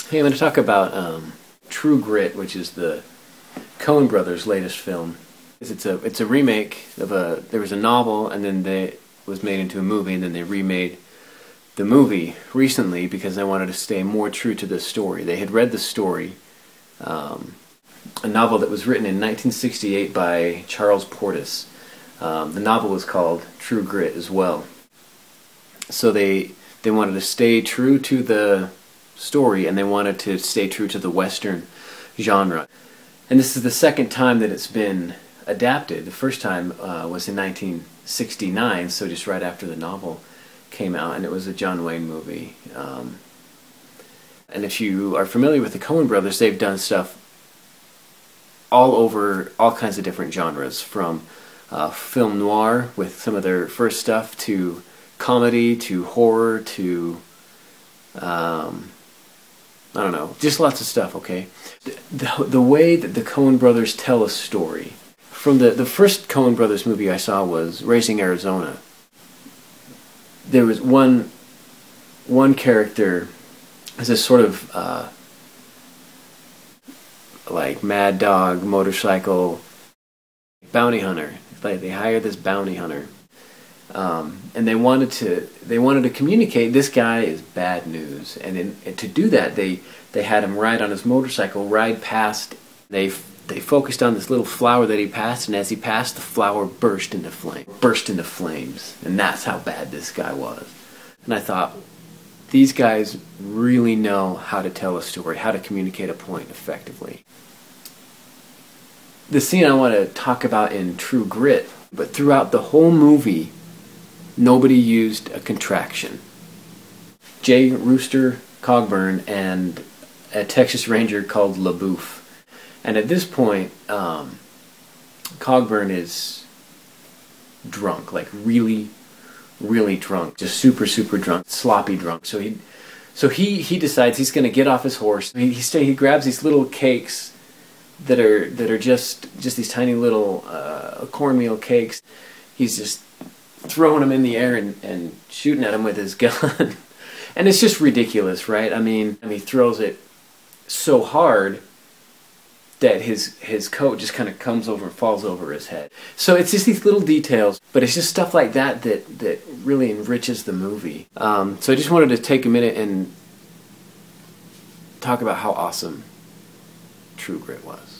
Hey, I'm going to talk about True Grit, which is the Coen brothers' latest film. It's a remake of there was a novel, and then it was made into a movie, and then they remade the movie recently because they wanted to stay more true to the story. They had read the story, a novel that was written in 1968 by Charles Portis. The novel was called True Grit as well. So they wanted to stay true to the story, and they wanted to stay true to the Western genre. And this is the second time that it's been adapted. The first time was in 1969, so just right after the novel came out, and it was a John Wayne movie. And if you are familiar with the Coen brothers, they've done stuff all over all kinds of different genres, from film noir with some of their first stuff, to comedy, to horror, to I don't know, just lots of stuff, okay? The way that the Coen brothers tell a story, from the first Coen brothers movie I saw was Raising Arizona. There was one character as this sort of like mad dog motorcycle bounty hunter. Like they hired this bounty hunter, and they wanted to communicate this guy is bad news, and to do that they had him ride on his motorcycle, ride past. They focused on this little flower that he passed, and as he passed, the flower burst into flames, and that's how bad this guy was. And I thought, these guys really know how to tell a story, how to communicate a point effectively. The scene I want to talk about in True Grit, but throughout the whole movie, nobody used a contraction. J. Rooster Cogburn and a Texas Ranger called LaBouffe. And at this point, Cogburn is drunk, like really, really drunk, just super, super drunk, sloppy drunk. So he decides he's going to get off his horse. He grabs these little cakes that are just these tiny little cornmeal cakes. He's just throwing them in the air and shooting at him with his gun. And it's just ridiculous, right? I mean, he throws it so hard that his coat just kind of comes over and falls over his head. So it's just these little details, but it's just stuff like that really enriches the movie. So I just wanted to take a minute and talk about how awesome True Grit was.